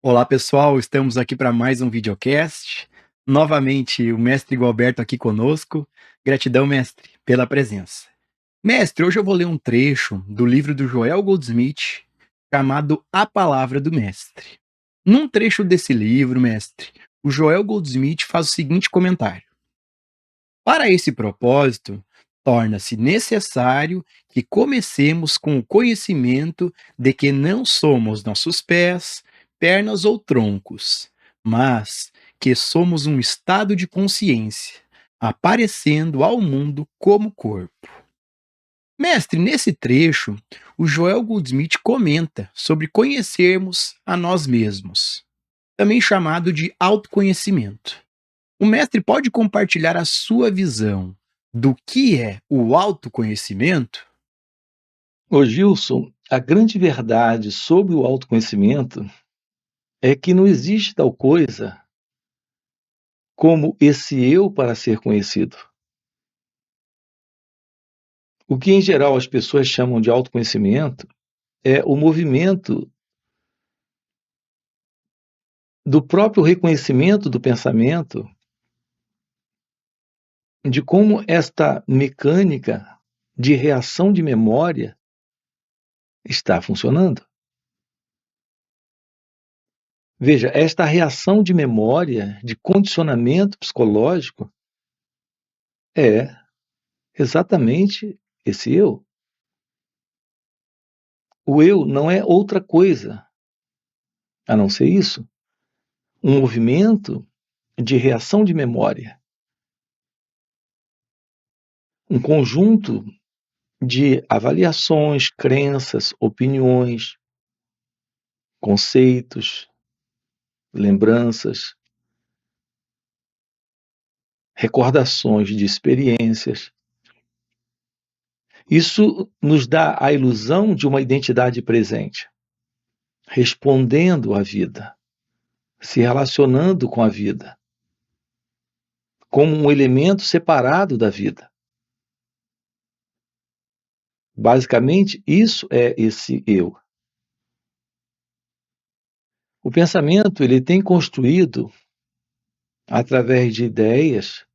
Olá pessoal, estamos aqui para mais um videocast. Novamente o mestre Gualberto aqui conosco. Gratidão, mestre, pela presença. Mestre, hoje eu vou ler um trecho do livro do Joel Goldsmith chamado A Palavra do Mestre. Num trecho desse livro, mestre, o Joel Goldsmith faz o seguinte comentário: para esse propósito, torna-se necessário que comecemos com o conhecimento de que não somos nossos pés, pernas ou troncos, mas que somos um estado de consciência, aparecendo ao mundo como corpo. Mestre, nesse trecho, o Joel Goldsmith comenta sobre conhecermos a nós mesmos, também chamado de autoconhecimento. O mestre pode compartilhar a sua visão do que é o autoconhecimento? Ô Gilson, a grande verdade sobre o autoconhecimento é que não existe tal coisa como esse eu para ser conhecido. O que em geral as pessoas chamam de autoconhecimento é o movimento do próprio reconhecimento do pensamento, de como esta mecânica de reação de memória está funcionando. Veja, esta reação de memória, de condicionamento psicológico, é exatamente esse eu. O eu não é outra coisa a não ser isso. Um movimento de reação de memória. Um conjunto de avaliações, crenças, opiniões, conceitos, lembranças, recordações de experiências. Isso nos dá a ilusão de uma identidade presente, respondendo à vida, se relacionando com a vida, como um elemento separado da vida. Basicamente, isso é esse eu. O pensamento ele tem construído, através de ideias,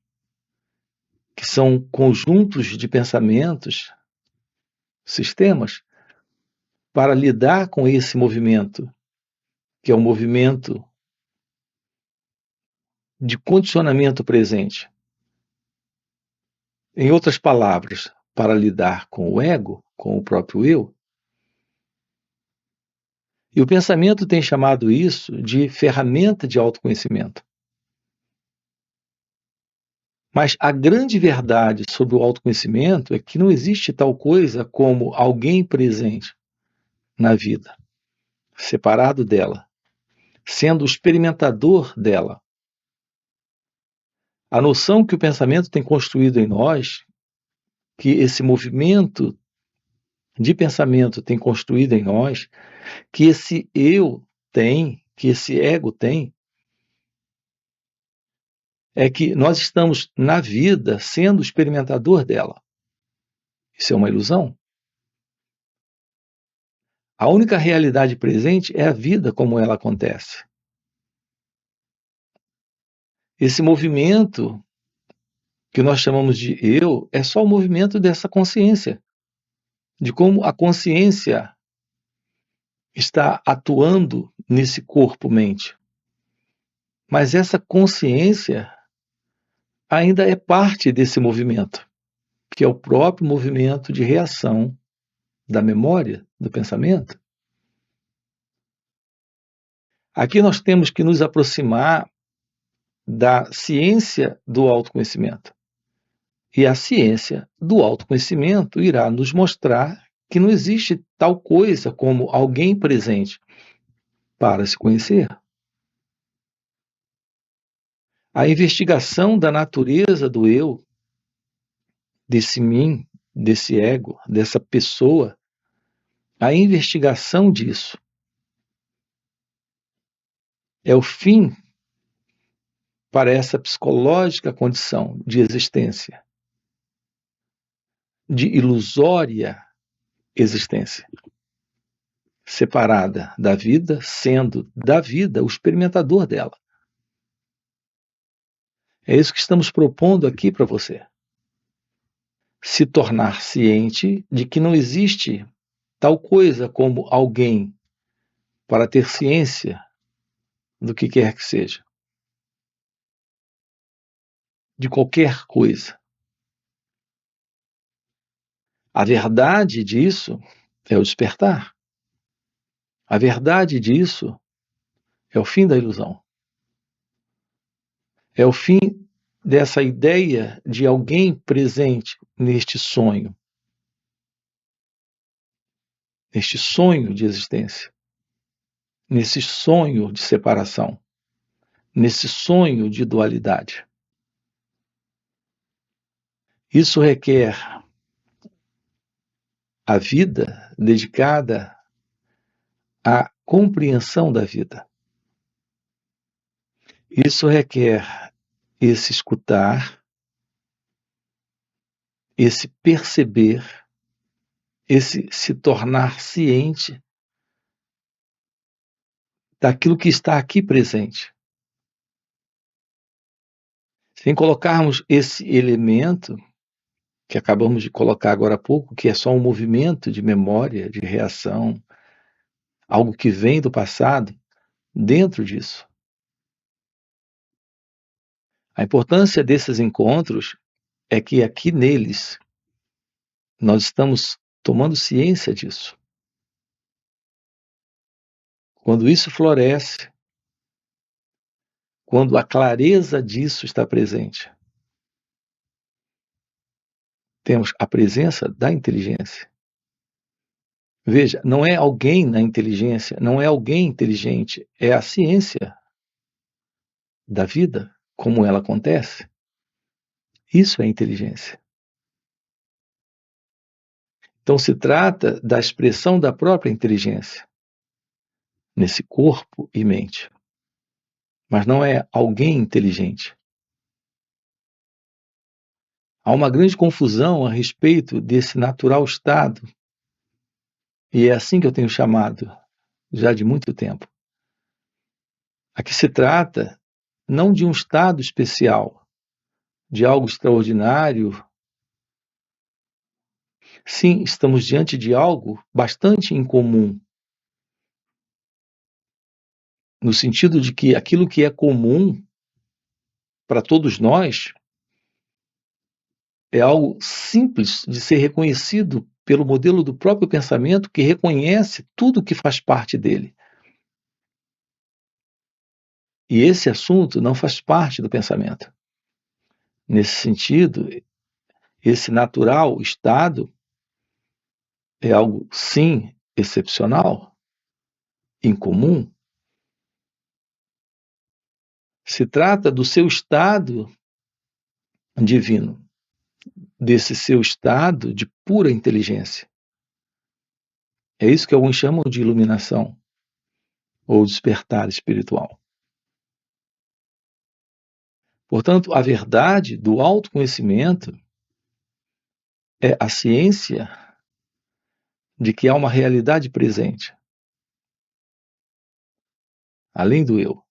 que são conjuntos de pensamentos, sistemas, para lidar com esse movimento, que é um movimento de condicionamento presente. Em outras palavras, para lidar com o ego, com o próprio eu. E o pensamento tem chamado isso de ferramenta de autoconhecimento. Mas a grande verdade sobre o autoconhecimento é que não existe tal coisa como alguém presente na vida, separado dela, sendo o experimentador dela. A noção que o pensamento tem construído em nós, que esse movimento de pensamento tem construído em nós, que esse eu tem, que esse ego tem, é que nós estamos na vida sendo o experimentador dela. Isso é uma ilusão. A única realidade presente é a vida como ela acontece. Esse movimento que nós chamamos de eu é só o movimento dessa consciência, de como a consciência está atuando nesse corpo-mente. Mas essa consciência ainda é parte desse movimento, que é o próprio movimento de reação da memória, do pensamento. Aqui nós temos que nos aproximar da ciência do autoconhecimento. E a ciência do autoconhecimento irá nos mostrar que não existe tal coisa como alguém presente para se conhecer. A investigação da natureza do eu, desse mim, desse ego, dessa pessoa, a investigação disso é o fim para essa psicológica condição de existência, de ilusória existência. separada da vida, sendo da vida o experimentador dela. É isso que estamos propondo aqui para você. Se tornar ciente de que não existe tal coisa como alguém para ter ciência do que quer que seja, de qualquer coisa. A verdade disso é o despertar. A verdade disso é o fim da ilusão. É o fim dessa ideia de alguém presente neste sonho de existência, nesse sonho de separação, nesse sonho de dualidade. Isso requer a vida dedicada à compreensão da vida. Isso requer esse escutar, esse perceber, esse se tornar ciente daquilo que está aqui presente. Sem colocarmos esse elemento que acabamos de colocar agora há pouco, que é só um movimento de memória, de reação, algo que vem do passado, dentro disso. A importância desses encontros é que aqui neles nós estamos tomando ciência disso. Quando isso floresce, quando a clareza disso está presente, temos a presença da inteligência. Veja, não é alguém na inteligência, não é alguém inteligente, é a ciência da vida, como ela acontece. Isso é inteligência. Então se trata da expressão da própria inteligência nesse corpo e mente. Mas não é alguém inteligente. Há uma grande confusão a respeito desse natural estado, e é assim que eu tenho chamado já de muito tempo. Aqui se trata não de um estado especial, de algo extraordinário. Sim, estamos diante de algo bastante incomum, no sentido de que aquilo que é comum para todos nós é algo simples de ser reconhecido pelo modelo do próprio pensamento que reconhece tudo que faz parte dele. E esse assunto não faz parte do pensamento. Nesse sentido, esse natural estado é algo, sim, excepcional, incomum. Se trata do seu estado divino, desse seu estado de pura inteligência. É isso que alguns chamam de iluminação ou despertar espiritual. Portanto, a verdade do autoconhecimento é a ciência de que há uma realidade presente, além do eu.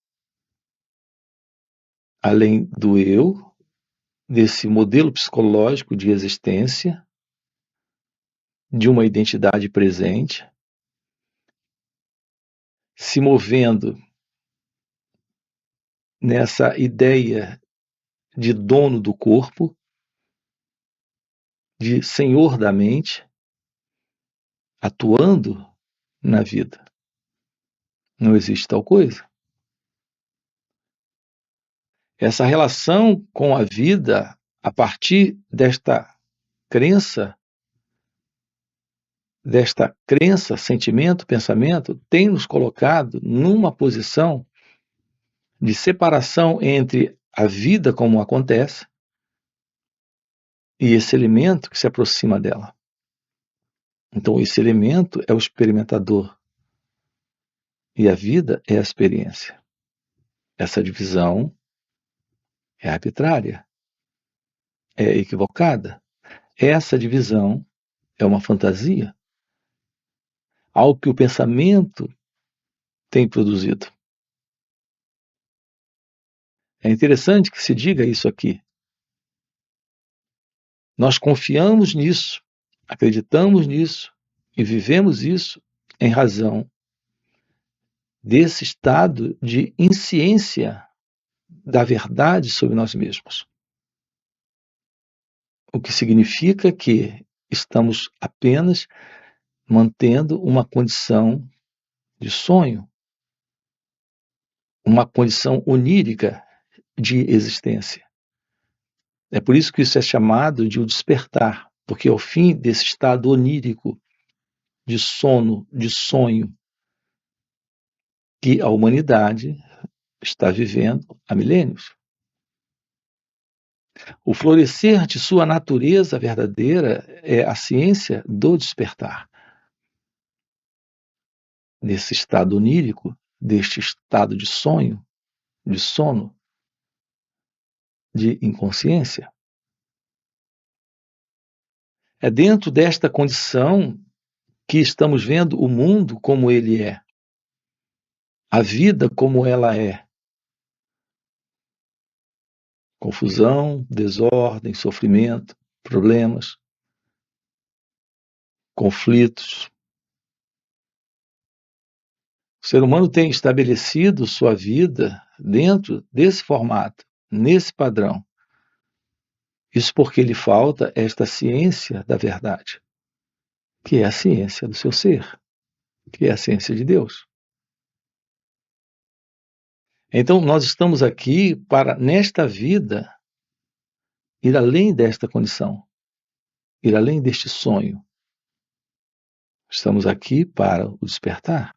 Além do eu, desse modelo psicológico de existência, de uma identidade presente, se movendo nessa ideia de dono do corpo, de senhor da mente, atuando na vida. Não existe tal coisa. Essa relação com a vida, a partir desta crença, sentimento, pensamento, tem nos colocado numa posição de separação entre a vida como acontece e esse elemento que se aproxima dela. Então, esse elemento é o experimentador e a vida é a experiência. Essa divisão é arbitrária, é equivocada. Essa divisão é uma fantasia. ao que o pensamento tem produzido. É interessante que se diga isso aqui. Nós confiamos nisso, acreditamos nisso e vivemos isso em razão desse estado de insciência da verdade sobre nós mesmos. O que significa que estamos apenas mantendo uma condição de sonho, uma condição onírica de existência. É por isso que isso é chamado de o despertar, porque ao fim desse estado onírico de sono, de sonho, que a humanidade está vivendo há milênios. O florescer de sua natureza verdadeira é a ciência do despertar. Nesse estado onírico, deste estado de sonho, de sono, de inconsciência. É dentro desta condição que estamos vendo o mundo como ele é, a vida como ela é. Confusão, desordem, sofrimento, problemas, conflitos. O ser humano tem estabelecido sua vida dentro desse formato, nesse padrão. Isso porque lhe falta esta ciência da verdade, que é a ciência do seu ser, que é a ciência de Deus. Então, nós estamos aqui para, nesta vida, ir além desta condição, ir além deste sonho. Estamos aqui para o despertar.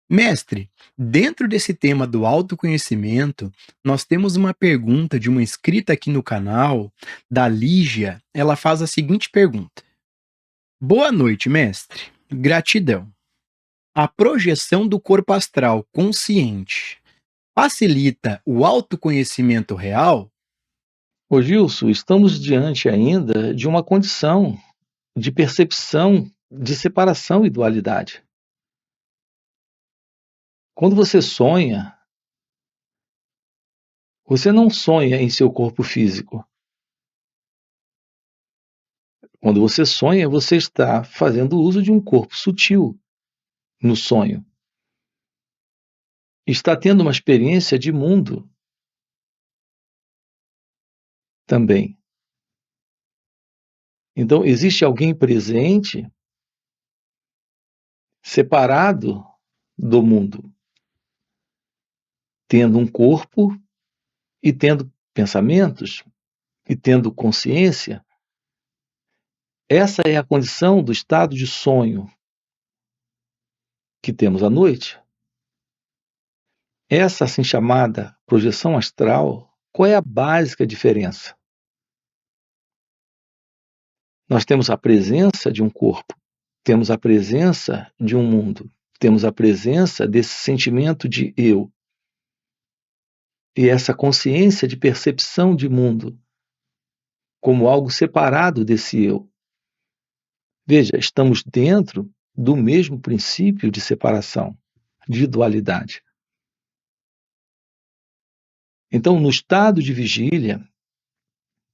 Mestre, dentro desse tema do autoconhecimento, nós temos uma pergunta de uma inscrita aqui no canal, da Lígia. Ela faz a seguinte pergunta: Boa noite, mestre. Gratidão. A projeção do corpo astral consciente facilita o autoconhecimento real? Ô Gilson, estamos diante ainda de uma condição de percepção de separação e dualidade. Quando você sonha, você não sonha em seu corpo físico. Quando você sonha, você está fazendo uso de um corpo sutil no sonho. Está tendo uma experiência de mundo também. Então, existe alguém presente, separado do mundo, tendo um corpo e tendo pensamentos e tendo consciência. Essa é a condição do estado de sonho que temos à noite. Essa assim chamada projeção astral, qual é a básica diferença? Nós temos a presença de um corpo, temos a presença de um mundo, temos a presença desse sentimento de eu. E essa consciência de percepção de mundo como algo separado desse eu. Veja, estamos dentro do mesmo princípio de separação, de dualidade. Então, no estado de vigília,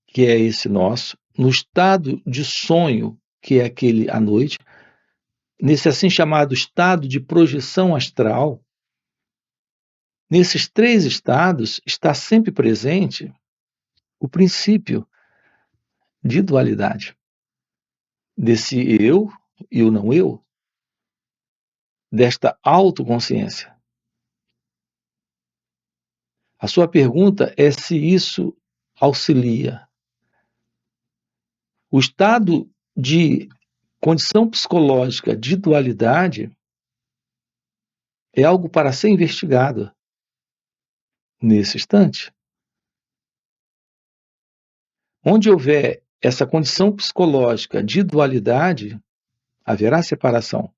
que é esse nosso, no estado de sonho, que é aquele à noite, nesse assim chamado estado de projeção astral, nesses três estados está sempre presente o princípio de dualidade, desse eu e o não eu, desta autoconsciência. A sua pergunta é se isso auxilia. O estado de condição psicológica de dualidade é algo para ser investigado nesse instante. Onde houver essa condição psicológica de dualidade, haverá separação.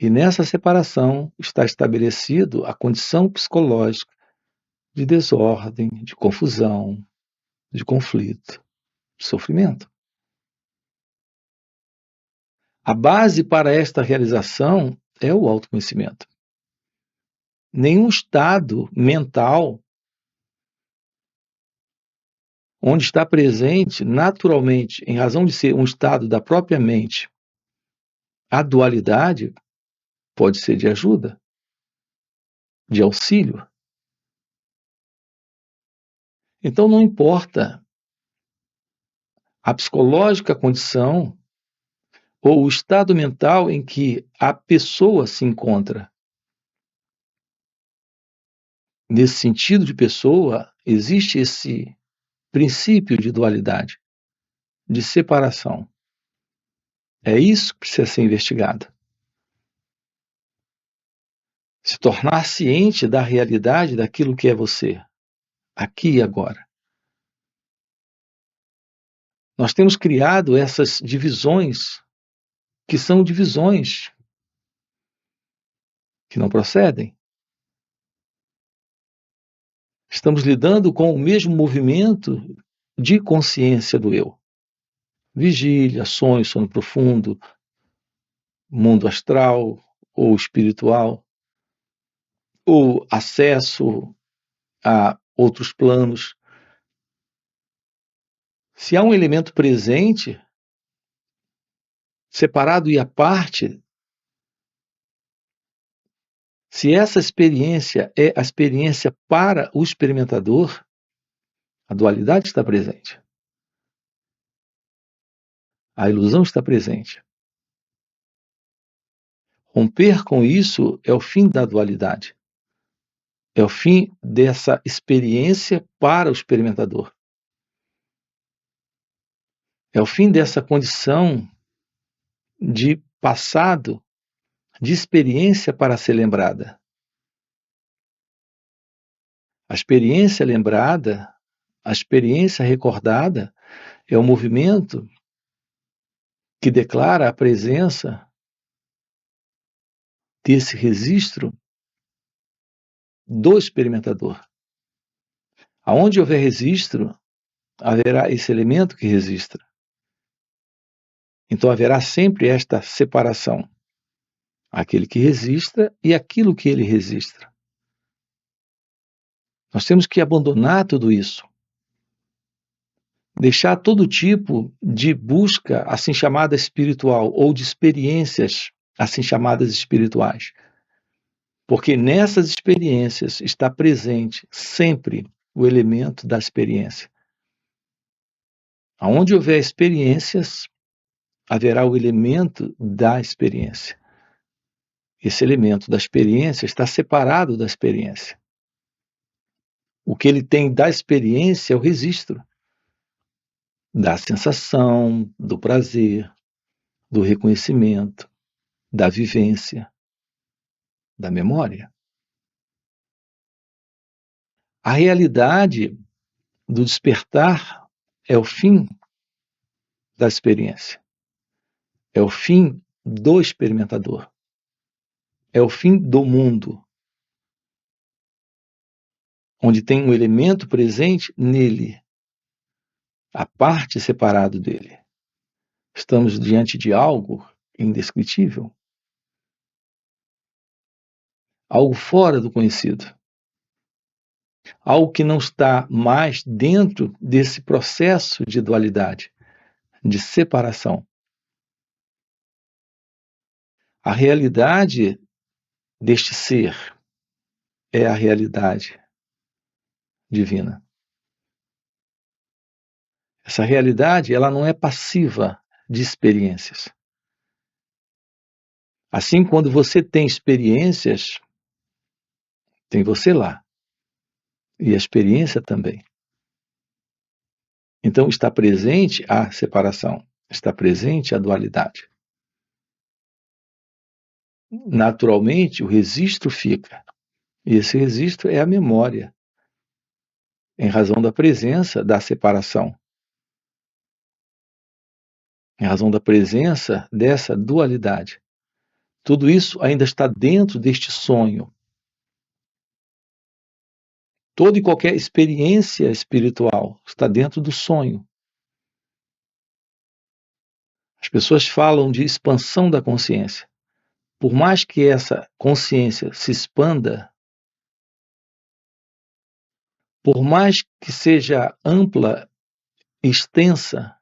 E nessa separação está estabelecido a condição psicológica de desordem, de confusão, de conflito, de sofrimento. A base para esta realização é o autoconhecimento. Nenhum estado mental onde está presente naturalmente, em razão de ser um estado da própria mente, a dualidade pode ser de ajuda, de auxílio. Então não importa a psicológica condição ou o estado mental em que a pessoa se encontra. Nesse sentido de pessoa, existe esse princípio de dualidade, de separação. É isso que precisa ser investigado. Se tornar ciente da realidade daquilo que é você, aqui e agora. Nós temos criado essas divisões, que são divisões que não procedem. Estamos lidando com o mesmo movimento de consciência do eu. Vigília, sonho, sono profundo, mundo astral ou espiritual, ou acesso a outros planos. Se há um elemento presente, separado e à parte, se essa experiência é a experiência para o experimentador, a dualidade está presente. A ilusão está presente. Romper com isso é o fim da dualidade. É o fim dessa experiência para o experimentador. É o fim dessa condição de passado, de experiência para ser lembrada. A experiência lembrada, a experiência recordada, é o movimento que declara a presença desse registro do experimentador. Aonde houver registro, haverá esse elemento que registra. Então haverá sempre esta separação. Aquele que registra e aquilo que ele registra. Nós temos que abandonar tudo isso. Deixar todo tipo de busca, assim chamada espiritual, ou de experiências, assim chamadas espirituais. Porque nessas experiências está presente sempre o elemento da experiência. Aonde houver experiências, haverá o elemento da experiência. Esse elemento da experiência está separado da experiência. O que ele tem da experiência é o registro da sensação, do prazer, do reconhecimento, da vivência, da memória. A realidade do despertar é o fim da experiência. É o fim do experimentador. É o fim do mundo, onde tem um elemento presente nele, a parte separada dele. Estamos diante de algo indescritível, algo fora do conhecido, algo que não está mais dentro desse processo de dualidade, de separação. A realidade deste ser é a realidade divina. Essa realidade, ela não é passiva de experiências. Assim, quando você tem experiências, tem você lá. E a experiência também. Então, está presente a separação, está presente a dualidade. Naturalmente, o registro fica. E esse registro é a memória, em razão da presença da separação, em razão da presença dessa dualidade. Tudo isso ainda está dentro deste sonho. Toda e qualquer experiência espiritual está dentro do sonho. As pessoas falam de expansão da consciência. Por mais que essa consciência se expanda, por mais que seja ampla, extensa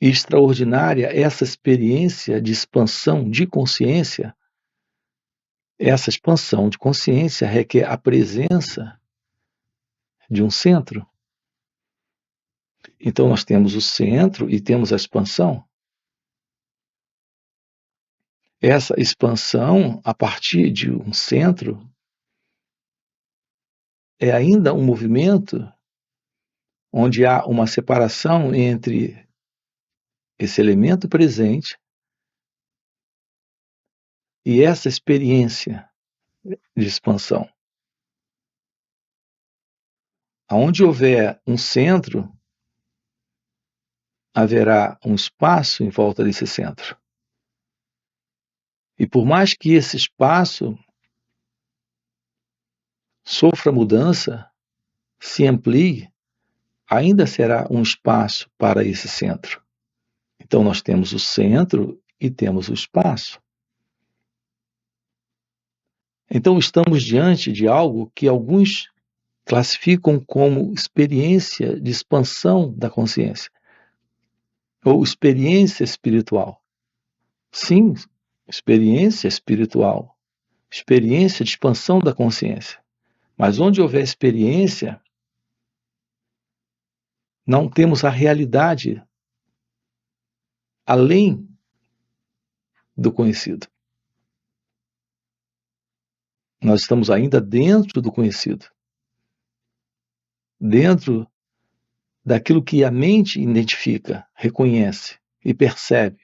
e extraordinária essa experiência de expansão de consciência, essa expansão de consciência requer a presença de um centro. Então nós temos o centro e temos a expansão. Essa expansão, a partir de um centro, é ainda um movimento onde há uma separação entre esse elemento presente e essa experiência de expansão. Aonde houver um centro, haverá um espaço em volta desse centro. E por mais que esse espaço sofra mudança, se amplie, ainda será um espaço para esse centro. Então nós temos o centro e temos o espaço. Então estamos diante de algo que alguns classificam como experiência de expansão da consciência, ou experiência espiritual. Sim, experiência espiritual, experiência de expansão da consciência. Mas onde houver experiência, não temos a realidade além do conhecido. Nós estamos ainda dentro do conhecido, dentro daquilo que a mente identifica, reconhece e percebe.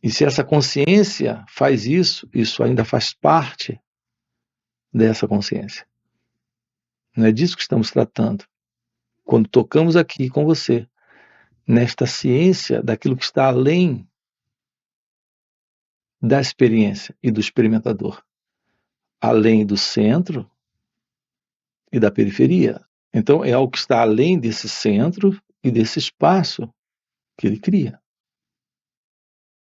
E se essa consciência faz isso, isso ainda faz parte dessa consciência. Não é disso que estamos tratando. Quando tocamos aqui com você, nesta ciência daquilo que está além da experiência e do experimentador, além do centro e da periferia. Então, é algo que está além desse centro e desse espaço que ele cria.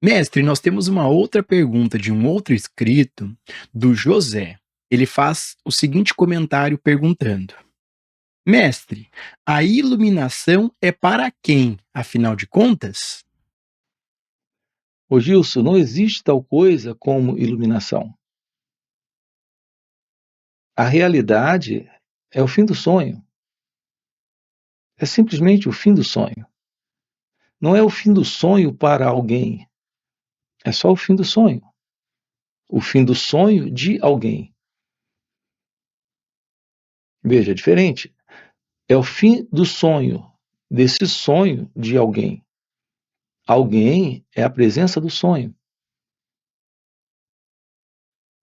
Mestre, nós temos uma outra pergunta de um outro inscrito, do José. Ele faz o seguinte comentário perguntando: Mestre, a iluminação é para quem, afinal de contas? Ô Gilson, não existe tal coisa como iluminação. A realidade é o fim do sonho. É simplesmente o fim do sonho. Não é o fim do sonho para alguém. É só o fim do sonho. O fim do sonho de alguém. Veja, é diferente. É o fim do sonho, desse sonho de alguém. Alguém é a presença do sonho.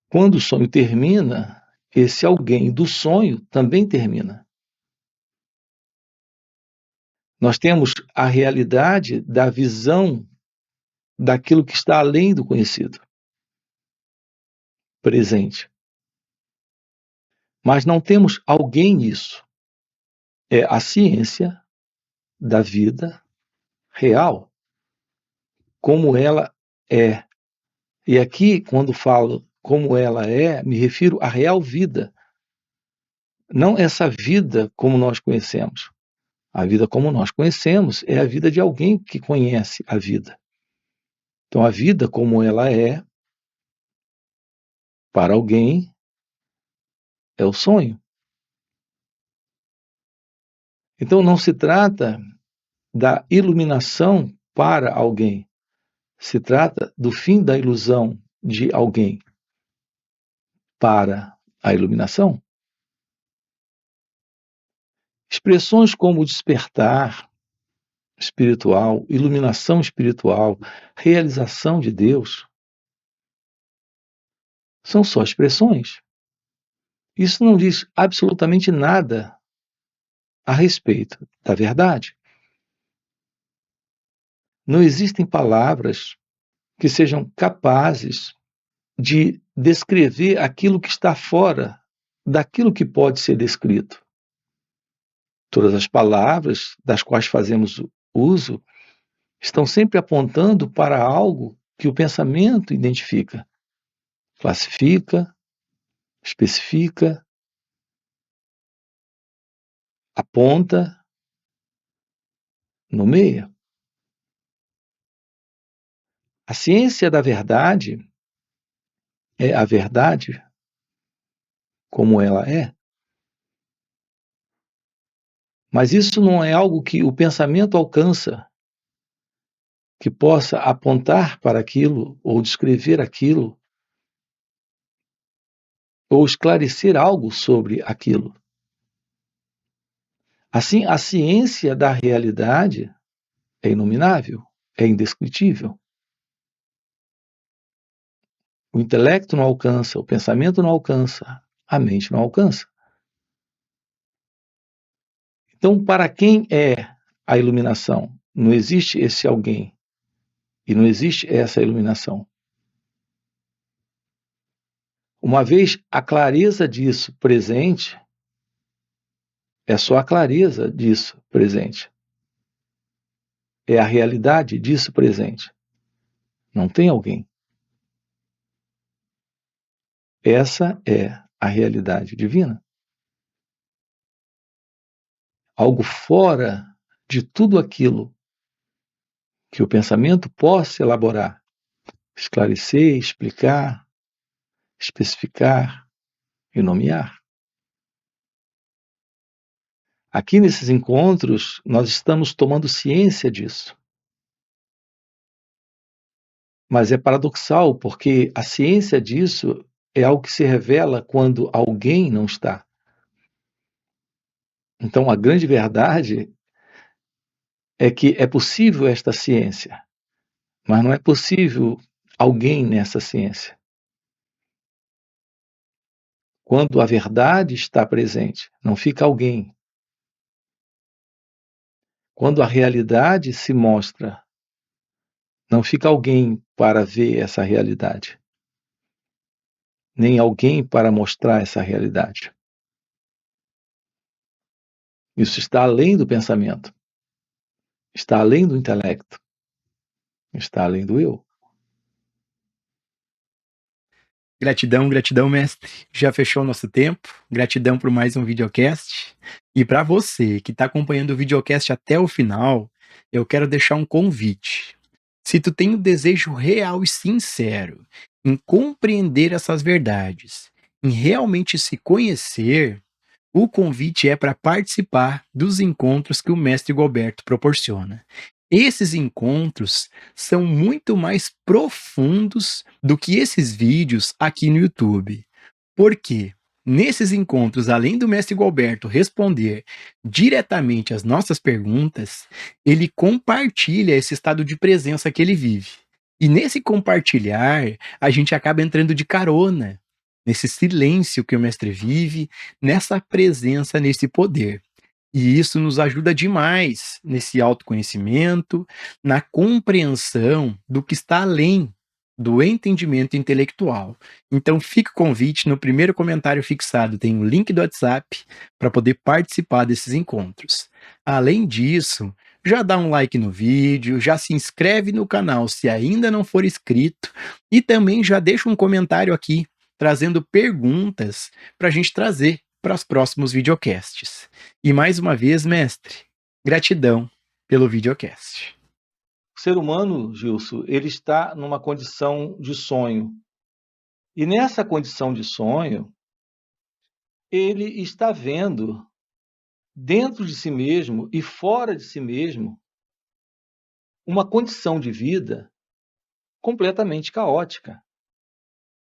Quando o sonho termina, esse alguém do sonho também termina. Nós temos a realidade da visão daquilo que está além do conhecido, presente. Mas não temos alguém nisso. É a ciência da vida real, como ela é. E aqui, quando falo como ela é, me refiro à real vida. Não essa vida como nós conhecemos. A vida como nós conhecemos é a vida de alguém que conhece a vida. Então, a vida como ela é, para alguém, é o sonho. Então, não se trata da iluminação para alguém. Se trata do fim da ilusão de alguém para a iluminação. Expressões como despertar espiritual, iluminação espiritual, realização de Deus, são só expressões. Isso não diz absolutamente nada a respeito da verdade. Não existem palavras que sejam capazes de descrever aquilo que está fora daquilo que pode ser descrito. Todas as palavras das quais fazemos uso estão sempre apontando para algo que o pensamento identifica, classifica, especifica, aponta, nomeia. A ciência da verdade é a verdade como ela é, mas isso não é algo que o pensamento alcança, que possa apontar para aquilo, ou descrever aquilo, ou esclarecer algo sobre aquilo. Assim, a ciência da realidade é inominável, é indescritível. O intelecto não alcança, o pensamento não alcança, a mente não alcança. Então, para quem é a iluminação? Não existe esse alguém e não existe essa iluminação. Uma vez a clareza disso presente, é só a clareza disso presente. É a realidade disso presente. Não tem alguém. Essa é a realidade divina. Algo fora de tudo aquilo que o pensamento possa elaborar, esclarecer, explicar, especificar e nomear. Aqui nesses encontros, nós estamos tomando ciência disso. Mas é paradoxal, porque a ciência disso é algo que se revela quando alguém não está. Então, a grande verdade é que é possível esta ciência, mas não é possível alguém nessa ciência. Quando a verdade está presente, não fica alguém. Quando a realidade se mostra, não fica alguém para ver essa realidade, nem alguém para mostrar essa realidade. Isso está além do pensamento, está além do intelecto, está além do eu. Gratidão, gratidão, mestre. Já fechou o nosso tempo. Gratidão por mais um videocast. E para você que está acompanhando o videocast até o final, eu quero deixar um convite. Se tu tem um desejo real e sincero em compreender essas verdades, em realmente se conhecer, o convite é para participar dos encontros que o mestre Gualberto proporciona. Esses encontros são muito mais profundos do que esses vídeos aqui no YouTube. Por quê? Nesses encontros, além do mestre Gualberto responder diretamente às nossas perguntas, ele compartilha esse estado de presença que ele vive. E nesse compartilhar, a gente acaba entrando de carona nesse silêncio que o mestre vive, nessa presença, nesse poder. E isso nos ajuda demais nesse autoconhecimento, na compreensão do que está além do entendimento intelectual. Então, fica o convite, no primeiro comentário fixado tem o link do WhatsApp para poder participar desses encontros. Além disso, já dá um like no vídeo, já se inscreve no canal se ainda não for inscrito e também já deixa um comentário aqui trazendo perguntas para a gente trazer para os próximos videocasts. E mais uma vez, mestre, gratidão pelo videocast. O ser humano, Gilson, ele está numa condição de sonho. E nessa condição de sonho, ele está vendo dentro de si mesmo e fora de si mesmo uma condição de vida completamente caótica.